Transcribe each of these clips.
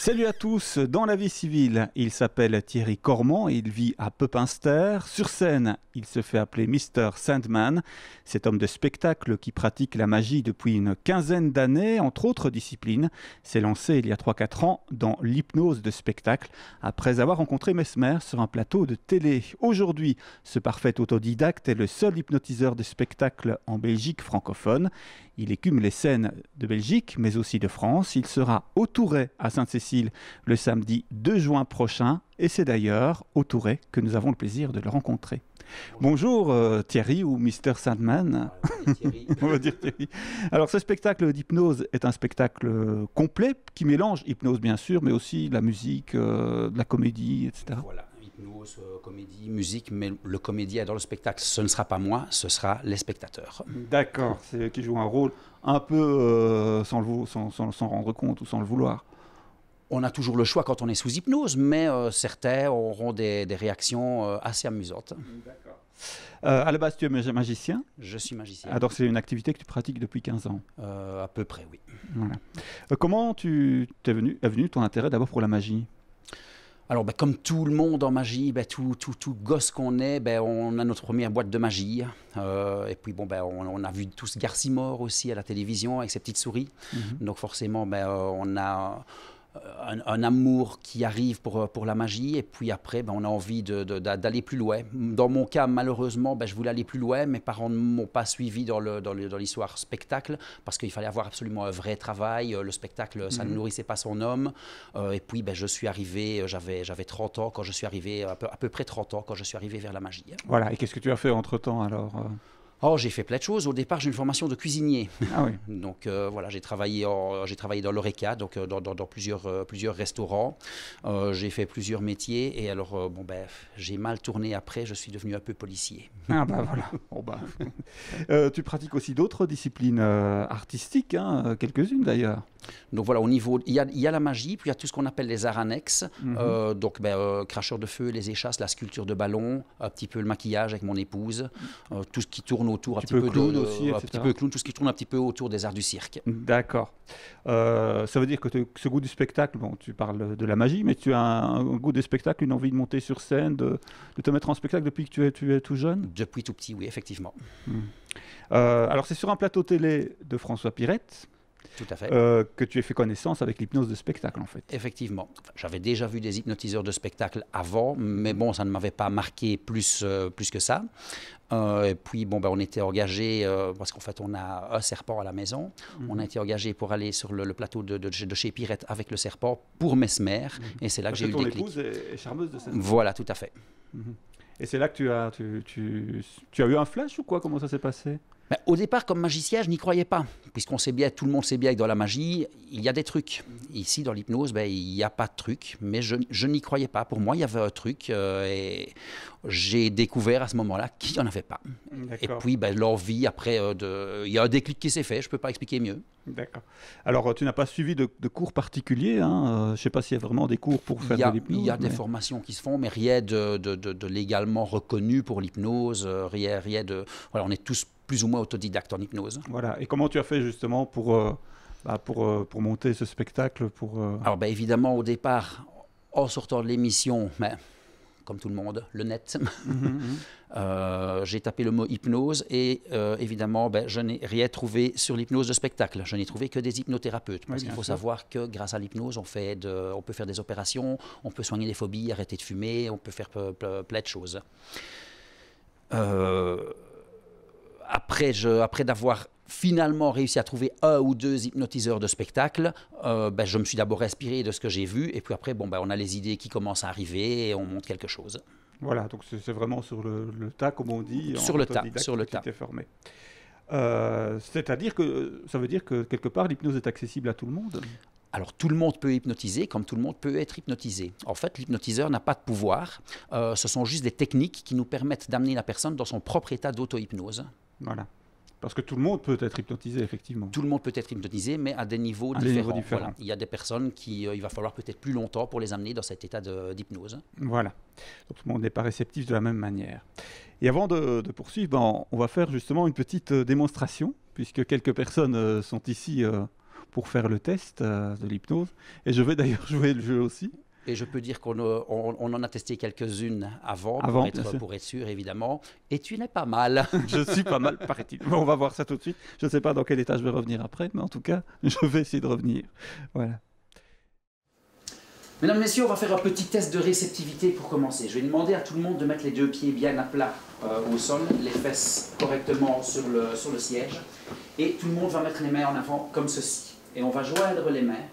Salut à tous, dans la vie civile, il s'appelle Thierry Cormand et il vit à Pepinster. Sur scène, il se fait appeler Mr. Sandman. Cet homme de spectacle qui pratique la magie depuis une quinzaine d'années, entre autres disciplines, s'est lancé il y a 3-4 ans dans l'hypnose de spectacle après avoir rencontré Mesmer sur un plateau de télé. Aujourd'hui, ce parfait autodidacte est le seul hypnotiseur de spectacle en Belgique francophone. Il écume les scènes de Belgique, mais aussi de France. Il sera au Touret à Sainte-Cécile le samedi 2 juin prochain. Et c'est d'ailleurs au Touret que nous avons le plaisir de le rencontrer. Bonjour Thierry ou Mr. Sandman. Thierry. On va dire Thierry. Alors ce spectacle d'hypnose est un spectacle complet qui mélange hypnose bien sûr, mais aussi la musique, de la comédie, etc. Voilà, hypnose, comédie, musique, mais le comédien dans le spectacle, ce ne sera pas moi, ce sera les spectateurs. D'accord, c'est eux qui jouent un rôle un peu sans rendre compte ou sans le vouloir. On a toujours le choix quand on est sous hypnose, mais certains auront des réactions assez amusantes. D'accord. À la base, tu es magicien. Je suis magicien. Alors, c'est une activité que tu pratiques depuis 15 ans. À peu près, oui. Voilà. Comment est venu ton intérêt d'abord pour la magie? Alors, comme tout le monde en magie, tout gosse qu'on est, on a notre première boîte de magie. Et puis, on a vu tous Garcimore aussi à la télévision avec ses petites souris. Donc, forcément, on a un amour qui arrive pour la magie. Et puis après, on a envie d'aller plus loin. Dans mon cas, malheureusement, je voulais aller plus loin. Mes parents ne m'ont pas suivi dans l'histoire spectacle parce qu'il fallait avoir absolument un vrai travail. Le spectacle, ça ne nourrissait pas son homme. Et puis, je suis arrivé, j'avais 30 ans quand je suis arrivé, à peu près 30 ans quand je suis arrivé vers la magie. Voilà, et qu'est-ce que tu as fait entre-temps alors? Oh, j'ai fait plein de choses. Au départ, j'ai une formation de cuisinier. Ah oui. Donc voilà, j'ai travaillé dans l'Horeca, donc dans plusieurs restaurants. J'ai fait plusieurs métiers et alors j'ai mal tourné après. Je suis devenu un peu policier. Ah voilà. Bon, tu pratiques aussi d'autres disciplines artistiques, hein, quelques-unes d'ailleurs. Donc voilà, au niveau, il y a la magie, puis il y a tout ce qu'on appelle les arts annexes. Cracheur de feu, les échasses, la sculpture de ballon, un petit peu le maquillage avec mon épouse, tout ce qui tourne autour un petit peu clown aussi, etc. Un petit peu clown, tout ce qui tourne un petit peu autour des arts du cirque. D'accord. Ça veut dire que ce goût du spectacle, bon, tu parles de la magie, mais tu as un goût du spectacle, une envie de monter sur scène, de te mettre en spectacle depuis que tu es tout jeune? Depuis tout petit, oui, effectivement. Alors c'est sur un plateau télé de François Pirette. Tout à fait. Que tu aies fait connaissance avec l'hypnose de spectacle, en fait. Effectivement. J'avais déjà vu des hypnotiseurs de spectacle avant, mais bon, ça ne m'avait pas marqué plus que ça. Et puis, on était engagés, parce qu'en fait, on a un serpent à la maison. On a été engagés pour aller sur le plateau de chez Pirette avec le serpent pour Mesmer. Et c'est là que j'ai eu le déclic. Ton épouse est charmeuse de cette façon. Voilà, tout à fait. Et c'est là que tu as eu un flash ou quoi? Comment ça s'est passé? Au départ, comme magicien, je n'y croyais pas, puisqu'on sait bien, tout le monde sait bien que dans la magie, il y a des trucs. Ici, dans l'hypnose, il n'y a pas de trucs, mais je n'y croyais pas. Pour moi, il y avait un truc, et j'ai découvert à ce moment-là qu'il n'y en avait pas. Et puis, l'envie, après, il y a un déclic qui s'est fait, je ne peux pas expliquer mieux. D'accord. Alors, tu n'as pas suivi de cours particuliers, hein? Je ne sais pas s'il y a vraiment des cours pour faire de l'hypnose. Il y a des formations qui se font, mais rien de légalement reconnu pour l'hypnose, rien de... Voilà, on est tous plus ou moins autodidacte en hypnose. Voilà. Et comment tu as fait justement pour monter ce spectacle Alors évidemment, au départ, en sortant de l'émission, comme tout le monde, le net, j'ai tapé le mot hypnose et évidemment, je n'ai rien trouvé sur l'hypnose de spectacle. Je n'ai trouvé que des hypnothérapeutes. Parce qu'il faut savoir que grâce à l'hypnose, on peut faire des opérations, on peut soigner les phobies, arrêter de fumer, on peut faire plein de choses. Après d'avoir finalement réussi à trouver un ou deux hypnotiseurs de spectacle, je me suis d'abord inspiré de ce que j'ai vu, et puis après, on a les idées qui commencent à arriver et on monte quelque chose. Voilà, donc c'est vraiment sur le tas, comme on dit. Sur le tas. Tu t'es formé. C'est-à-dire que ça veut dire que quelque part, l'hypnose est accessible à tout le monde? Alors, tout le monde peut hypnotiser, comme tout le monde peut être hypnotisé. En fait, l'hypnotiseur n'a pas de pouvoir. Ce sont juste des techniques qui nous permettent d'amener la personne dans son propre état d'auto-hypnose. Voilà. Parce que tout le monde peut être hypnotisé, effectivement. Tout le monde peut être hypnotisé, mais à des niveaux différents. Voilà. Il y a des personnes il va falloir peut-être plus longtemps pour les amener dans cet état d'hypnose. Voilà. Donc, tout le monde n'est pas réceptif de la même manière. Et avant de poursuivre, on va faire justement une petite démonstration, puisque quelques personnes sont ici pour faire le test de l'hypnose. Et je vais d'ailleurs jouer le jeu aussi. Et je peux dire qu'on en a testé quelques-unes avant pour être sûr, évidemment. Et tu n'es pas mal. Je suis pas mal, paraît-il. Bon, on va voir ça tout de suite. Je ne sais pas dans quel état je vais revenir après, mais en tout cas, je vais essayer de revenir. Voilà. Mesdames, Messieurs, on va faire un petit test de réceptivité pour commencer. Je vais demander à tout le monde de mettre les deux pieds bien à plat au sol, les fesses correctement sur le siège. Et tout le monde va mettre les mains en avant comme ceci. Et on va joindre les mains.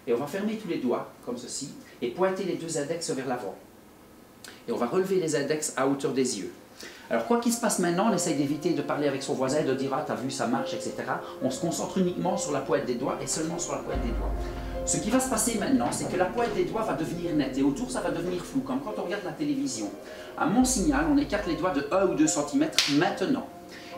Et on va fermer tous les doigts comme ceci. Et pointer les deux index vers l'avant. Et on va relever les index à hauteur des yeux. Alors, quoi qu'il se passe maintenant, on essaye d'éviter de parler avec son voisin et de dire « Ah, t'as vu, ça marche, etc. » On se concentre uniquement sur la pointe des doigts et seulement sur la pointe des doigts. Ce qui va se passer maintenant, c'est que la pointe des doigts va devenir nette et autour, ça va devenir flou, comme quand on regarde la télévision. À mon signal, on écarte les doigts de 1 ou 2 cm maintenant.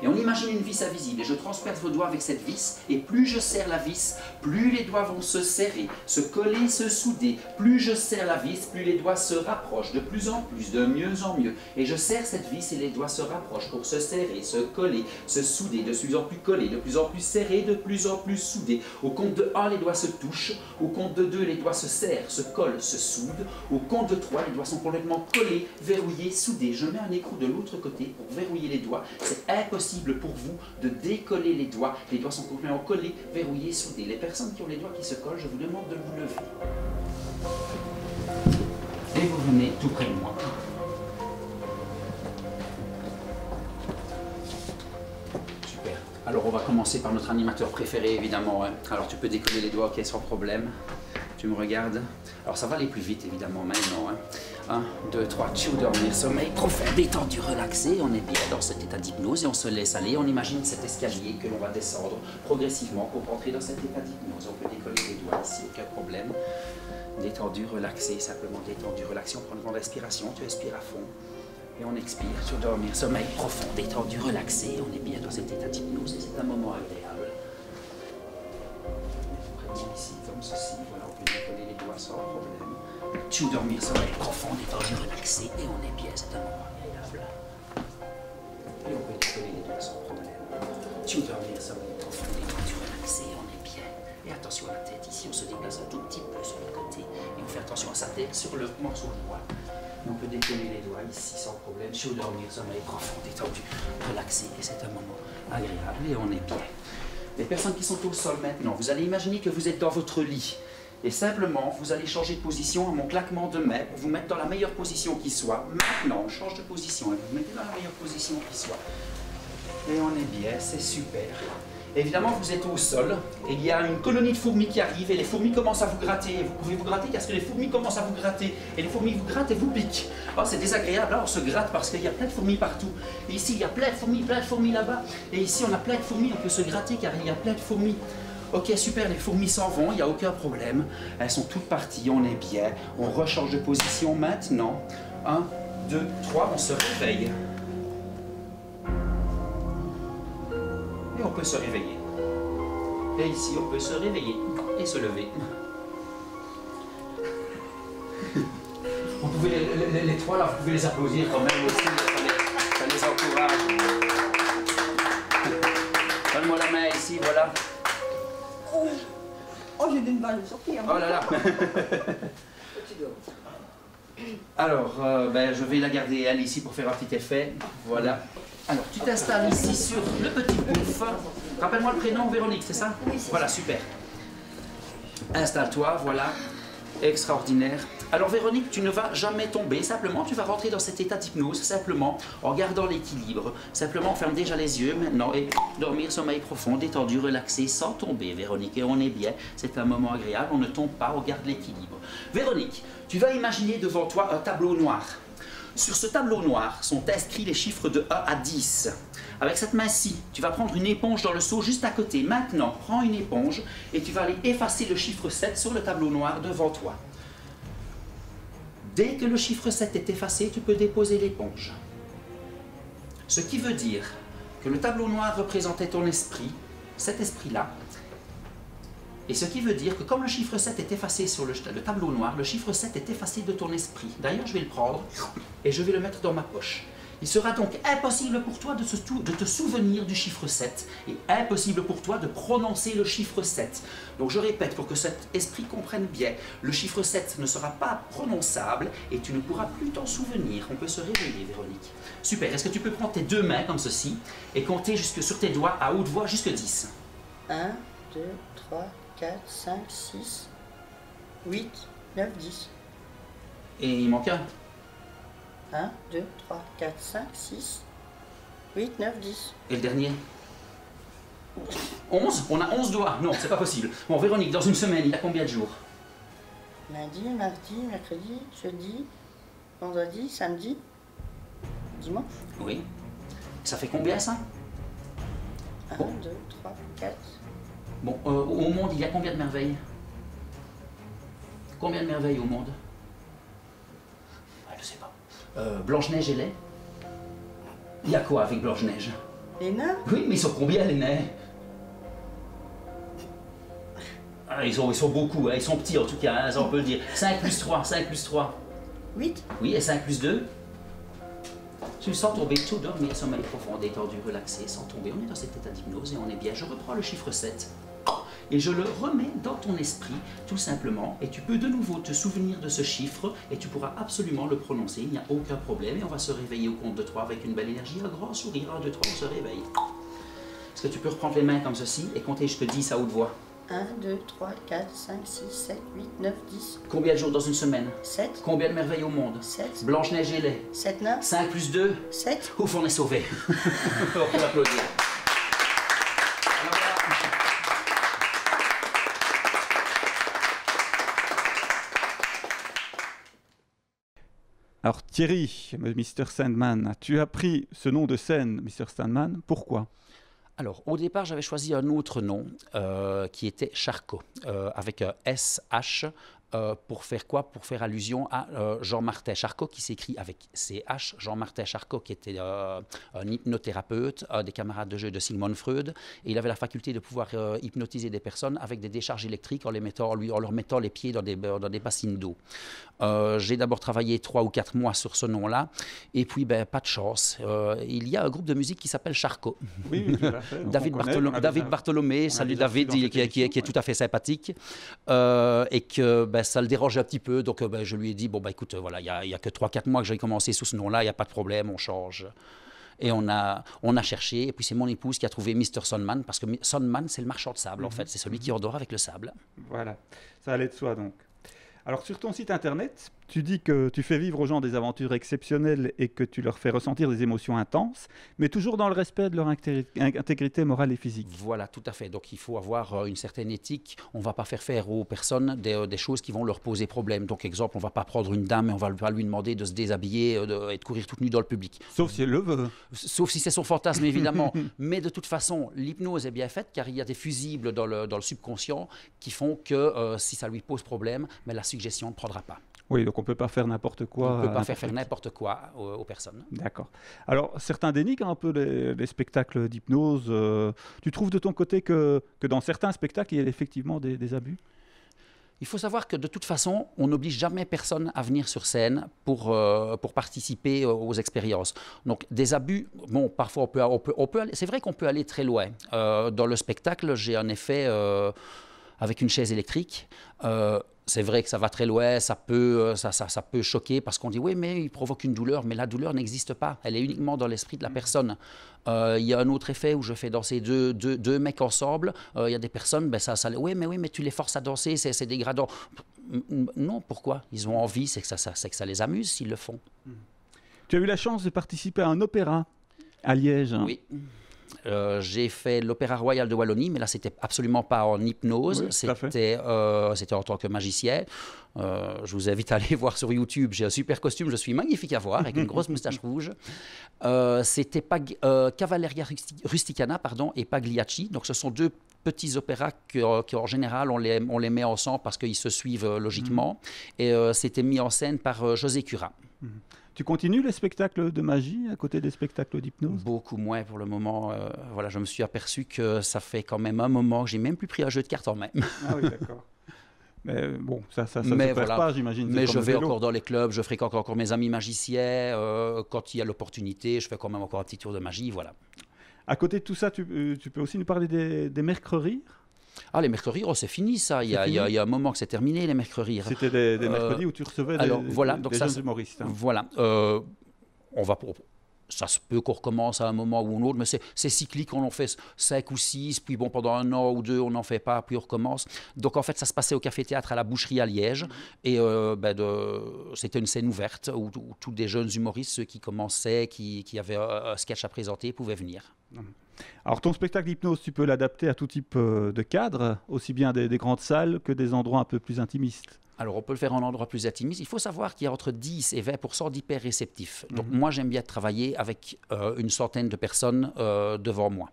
Et on imagine une vis invisible, et je transperce vos doigts avec cette vis, et plus je serre la vis, plus les doigts vont se serrer, se coller, se souder. Plus je serre la vis, plus les doigts se rapprochent, de plus en plus, de mieux en mieux. Et je serre cette vis, et les doigts se rapprochent pour se serrer, se coller, se souder, de plus en plus collés, de plus en plus serrés, de plus en plus soudés. Au compte de 1, les doigts se touchent, au compte de 2, les doigts se serrent, se collent, se soudent. Au compte de 3, les doigts sont complètement collés, verrouillés, soudés. Je mets un écrou de l'autre côté pour verrouiller les doigts. C'est impossible pour vous de décoller les doigts. Les doigts sont complètement collés, verrouillés, soudés. Les personnes qui ont les doigts qui se collent, je vous demande de vous lever. Et vous venez tout près de moi. Super. Alors on va commencer par notre animateur préféré, évidemment. Hein. Alors tu peux décoller les doigts, ok, sans problème. Tu me regardes. Alors ça va aller plus vite, évidemment, maintenant. Hein. 1, 2, 3, tu dormir, sommeil profond, détendu, relaxé. On est bien dans cet état d'hypnose et on se laisse aller. On imagine cet escalier que l'on va descendre progressivement pour rentrer dans cet état d'hypnose. On peut décoller les doigts ici, aucun problème. Détendu, relaxé, simplement détendu, relaxé. On prend une grande respiration, tu expires à fond. Et on expire, tu dormir, sommeil profond, détendu, relaxé. On est bien dans cet état d'hypnose et c'est un moment agréable. Ici, comme ceci, voilà, on peut décoller les doigts sans problème. Tu dormir, sommeil profond, détendu, relaxé, et on est bien, c'est un moment agréable. Et on peut décoller les doigts sans problème. Tu dormir, sommeil profond, détendu, relaxé, on est bien. Et attention à la tête, ici on se déplace un tout petit peu sur le côté, et on fait attention à sa tête sur le morceau de doigt. Et on peut décoller les doigts ici sans problème. Tu dormir, sommeil profond, détendu, relaxé, et c'est un moment agréable, et on est bien. Les personnes qui sont au sol maintenant, vous allez imaginer que vous êtes dans votre lit. Et simplement, vous allez changer de position à mon claquement de main pour vous mettre dans la meilleure position qui soit. Maintenant, on change de position et vous vous mettez dans la meilleure position qui soit. Et on est bien, c'est super. Évidemment, vous êtes au sol et il y a une colonie de fourmis qui arrive et les fourmis commencent à vous gratter. Et vous pouvez vous gratter parce que les fourmis commencent à vous gratter. Et les fourmis vous grattent et vous piquent. Oh, c'est désagréable, là on se gratte parce qu'il y a plein de fourmis partout. Et ici, il y a plein de fourmis là-bas. Et ici, on a plein de fourmis, on peut se gratter car il y a plein de fourmis. Ok, super, les fourmis s'en vont, il n'y a aucun problème. Elles sont toutes parties, on est bien. On rechange de position maintenant. 1, 2, 3, on se réveille. Et on peut se réveiller. Et ici, on peut se réveiller et se lever. Vous pouvez les trois là, vous pouvez les applaudir quand même aussi, ça les encourage. Donne-moi la main ici, voilà. Oh, j'ai une balle de sortir. Oh là là. Alors, je vais la garder elle ici pour faire un petit effet. Voilà. Alors, tu t'installes ici sur le petit pouf. Rappelle-moi le prénom, Véronique, c'est ça? Oui, c'est voilà, super. Installe-toi, voilà. Extraordinaire. Alors Véronique, tu ne vas jamais tomber, simplement tu vas rentrer dans cet état d'hypnose, simplement en gardant l'équilibre. Simplement ferme déjà les yeux maintenant et dormir, sommeil profond, détendu, relaxé, sans tomber Véronique. Et on est bien, c'est un moment agréable, on ne tombe pas, on garde l'équilibre. Véronique, tu vas imaginer devant toi un tableau noir. Sur ce tableau noir sont inscrits les chiffres de 1 à 10. Avec cette main-ci, tu vas prendre une éponge dans le seau juste à côté. Maintenant, prends une éponge et tu vas aller effacer le chiffre 7 sur le tableau noir devant toi. Dès que le chiffre 7 est effacé, tu peux déposer l'éponge. Ce qui veut dire que le tableau noir représentait ton esprit, cet esprit-là. Et ce qui veut dire que comme le chiffre 7 est effacé sur le tableau noir, le chiffre 7 est effacé de ton esprit. D'ailleurs, je vais le prendre et je vais le mettre dans ma poche. Il sera donc impossible pour toi de te souvenir du chiffre 7 et impossible pour toi de prononcer le chiffre 7. Donc je répète pour que cet esprit comprenne bien, le chiffre 7 ne sera pas prononçable et tu ne pourras plus t'en souvenir. On peut se réveiller, Véronique. Super, est-ce que tu peux prendre tes deux mains comme ceci et compter jusque sur tes doigts à haute voix jusque 10? 1, 2, 3, 4, 5, 6, 8, 9, 10. Et il manque un. 1, 2, 3, 4, 5, 6, 8, 9, 10. Et le dernier? 11? On a 11 doigts. Non, c'est pas possible. Bon, Véronique, dans une semaine, il y a combien de jours? Lundi, mardi, mercredi, jeudi, vendredi, samedi, dimanche. Oui. Ça fait combien, ça? 1, 2, 3, 4. Bon, au monde, il y a combien de merveilles? Combien de merveilles au monde? Je sais pas. Blanche-Neige et lait? Il y a quoi avec Blanche-Neige? Les nains? Oui, mais ils sont combien les nains? Ah, ils sont beaucoup, hein. Ils sont petits en tout cas, hein, ça on peut le dire. 5 plus 3, 5 plus 3. 8. Oui, et 5 plus 2? Tu le sens tomber, tout dormir, sommeil profond, détendu, relaxé, sans tomber. On est dans cet état d'hypnose et on est bien. Je reprends le chiffre 7. Et je le remets dans ton esprit, tout simplement, et tu peux de nouveau te souvenir de ce chiffre, et tu pourras absolument le prononcer, il n'y a aucun problème, et on va se réveiller au compte de 3 avec une belle énergie, un grand sourire, 1, 2, 3, on se réveille. Est-ce que tu peux reprendre les mains comme ceci, et compter jusqu'à 10 à haute voix? 1, 2, 3, 4, 5, 6, 7, 8, 9, 10. Combien de jours dans une semaine? 7. Combien de merveilles au monde? 7. Blanche-Neige et lait? 7 nains. 5 plus 2? 7. Ouf, on est sauvés. On peut l'applaudir. Alors Thierry, Mr. Sandman, tu as pris ce nom de scène, Mr. Sandman, pourquoi? Alors, au départ, j'avais choisi un autre nom qui était Charcot, avec un SH. Pour faire quoi? Pour faire allusion à Jean-Martin Charcot, qui s'écrit avec CH. Jean-Martin Charcot, qui était un hypnothérapeute, un des camarades de jeu de Sigmund Freud. Et il avait la faculté de pouvoir hypnotiser des personnes avec des décharges électriques en leur mettant les pieds dans des bassines d'eau. J'ai d'abord travaillé 3 ou 4 mois sur ce nom-là. Et puis, pas de chance. Il y a un groupe de musique qui s'appelle Charcot. Oui, tout à fait. David Bartholomé, salut David, qui est tout à fait sympathique. Et que ça le dérangeait un petit peu, donc je lui ai dit, bon, écoute, voilà, il n'y a que 3-4 mois que j'ai commencé sous ce nom-là, il n'y a pas de problème, on change. Et on a cherché, et puis c'est mon épouse qui a trouvé Mr. Sandman, parce que Sandman, c'est le marchand de sable, en fait, c'est celui qui endort avec le sable. Voilà, ça allait de soi, donc. Alors, sur ton site internet, tu dis que tu fais vivre aux gens des aventures exceptionnelles et que tu leur fais ressentir des émotions intenses, mais toujours dans le respect de leur intégrité morale et physique. Voilà, tout à fait. Donc, il faut avoir une certaine éthique. On ne va pas faire aux personnes des choses qui vont leur poser problème. Donc, exemple, on ne va pas prendre une dame et on va pas lui demander de se déshabiller et de courir toute nue dans le public. Sauf si elle le veut. Sauf si c'est son fantasme, évidemment. Mais de toute façon, l'hypnose est bien faite car il y a des fusibles dans le subconscient qui font que si ça lui pose problème, mais la suggestion ne prendra pas. Oui, donc on ne peut pas faire n'importe quoi. On ne peut pas faire n'importe quoi aux personnes. D'accord. Alors, certains dénigrent un peu les spectacles d'hypnose. Tu trouves de ton côté que dans certains spectacles, il y a effectivement des abus? Il faut savoir que de toute façon, on n'oblige jamais personne à venir sur scène pour participer aux expériences. Donc des abus, bon, parfois on peut aller, c'est vrai qu'on peut aller très loin. Dans le spectacle, j'ai un effet avec une chaise électrique. C'est vrai que ça va très loin, ça peut choquer parce qu'on dit oui, mais il provoque une douleur, mais la douleur n'existe pas, elle est uniquement dans l'esprit de la personne. Il y a un autre effet où je fais danser deux mecs ensemble, il y a des personnes, oui, mais tu les forces à danser, c'est dégradant. Non, pourquoi? Ils ont envie, c'est que ça les amuse s'ils le font. Tu as eu la chance de participer à un opéra à Liège. Oui. J'ai fait l'Opéra Royal de Wallonie, mais là, c'était absolument pas en hypnose, oui, c'était en tant que magicien. Je vous invite à aller voir sur YouTube, j'ai un super costume, je suis magnifique à voir, avec une grosse moustache rouge. C'était Cavalleria Rusticana et Pagliacci, donc ce sont deux petits opéras qu'en général, on les met ensemble parce qu'ils se suivent logiquement. Et c'était mis en scène par José Cura. Tu continues les spectacles de magie à côté des spectacles d'hypnose? Beaucoup moins pour le moment. Voilà, je me suis aperçu que ça fait quand même un moment que j'ai même plus pris un jeu de cartes en main. Ah oui, d'accord. Mais bon, ça ne se Mais perd voilà. pas, j'imagine. Mais c'est je comme le vais vélo. encore dans les clubs, je fréquente encore mes amis magiciens. Quand il y a l'opportunité, je fais quand même encore un petit tour de magie, voilà. À côté de tout ça, tu peux aussi nous parler des mercredis. Ah, les mercredis, oh, c'est fini ça. Il y a un moment que c'est terminé, les mercredis. C'était des mercredis où tu recevais alors, voilà, des donc jeunes ça, humoristes. Hein. Voilà. Ça se peut qu'on recommence à un moment ou un autre, mais c'est cyclique, on en fait 5 ou 6, puis bon, pendant 1 an ou 2, on n'en fait pas, puis on recommence. Donc en fait, ça se passait au Café-Théâtre à la Boucherie à Liège, et c'était une scène ouverte où tous des jeunes humoristes, ceux qui commençaient, qui avaient un sketch à présenter, pouvaient venir. Alors ton spectacle d'hypnose, tu peux l'adapter à tout type de cadre, aussi bien des grandes salles que des endroits un peu plus intimistes. Alors, on peut le faire en endroit plus intimiste. Il faut savoir qu'il y a entre 10 et 20% d'hyper-réceptifs. Donc, moi, j'aime bien travailler avec une centaine de personnes devant moi.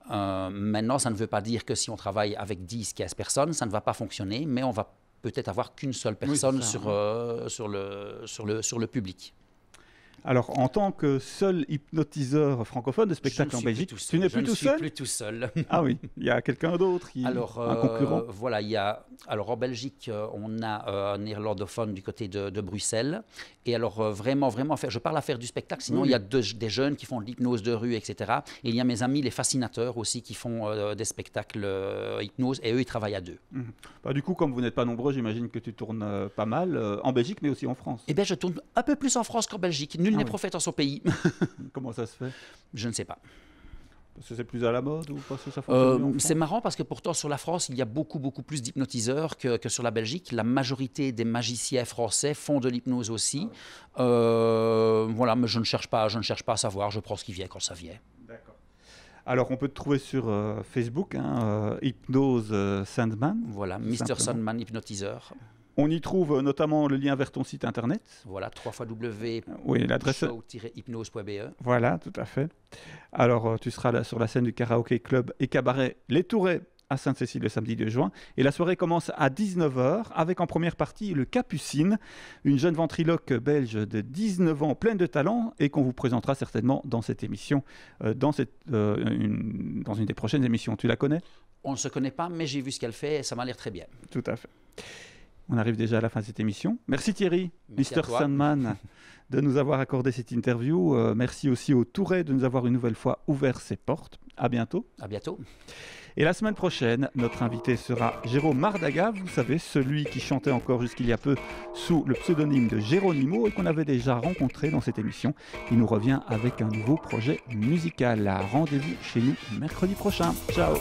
Maintenant, ça ne veut pas dire que si on travaille avec 10-15 personnes, ça ne va pas fonctionner, mais on va peut-être avoir qu'une seule personne sur le public. Alors, en tant que seul hypnotiseur francophone de spectacle en Belgique, tu n'es plus tout seul ? Je ne suis plus tout seul. Ah oui, il y a quelqu'un d'autre, un concurrent. Voilà, alors en Belgique, on a un néerlandophone du côté de Bruxelles. Et alors vraiment, je parle à faire du spectacle, sinon il y a des jeunes qui font de l'hypnose de rue, etc. Et il y a mes amis, les fascinateurs aussi, qui font des spectacles hypnose, et eux, ils travaillent à 2. Bah, du coup, comme vous n'êtes pas nombreux, j'imagine que tu tournes pas mal en Belgique, mais aussi en France. Eh bien, je tourne un peu plus en France qu'en Belgique. Nul n'est prophète en son pays. Comment ça se fait ? Je ne sais pas. Parce que c'est plus à la mode ou parce que ça fonctionne mieux en France ? C'est marrant parce que pourtant sur la France, il y a beaucoup plus d'hypnotiseurs que sur la Belgique. La majorité des magiciens français font de l'hypnose aussi. Voilà, mais je ne cherche pas à savoir. Je prends ce qui vient quand ça vient. D'accord. Alors, on peut te trouver sur Facebook, Hypnose Sandman. Voilà, Mr. Sandman hypnotiseur. On y trouve notamment le lien vers ton site internet. Voilà, l'adresse show-hypnose.be. Voilà, tout à fait. Alors, tu seras là sur la scène du karaoké club et cabaret Les Tourets à Sainte-Cécile le samedi 2 juin. Et la soirée commence à 19h avec en première partie le Capucine, une jeune ventriloque belge de 19 ans pleine de talent et qu'on vous présentera certainement dans cette émission, dans une des prochaines émissions. Tu la connais ? On ne se connaît pas, mais j'ai vu ce qu'elle fait et ça m'a l'air très bien. Tout à fait. On arrive déjà à la fin de cette émission. Merci Thierry, merci Mr. Sandman, de nous avoir accordé cette interview. Merci aussi au Touret de nous avoir une nouvelle fois ouvert ses portes. À bientôt. À bientôt. Et la semaine prochaine, notre invité sera Jérôme Mardaga, vous savez, celui qui chantait encore jusqu'il y a peu sous le pseudonyme de Géronimo et qu'on avait déjà rencontré dans cette émission. Il nous revient avec un nouveau projet musical. Rendez-vous chez nous mercredi prochain. Ciao.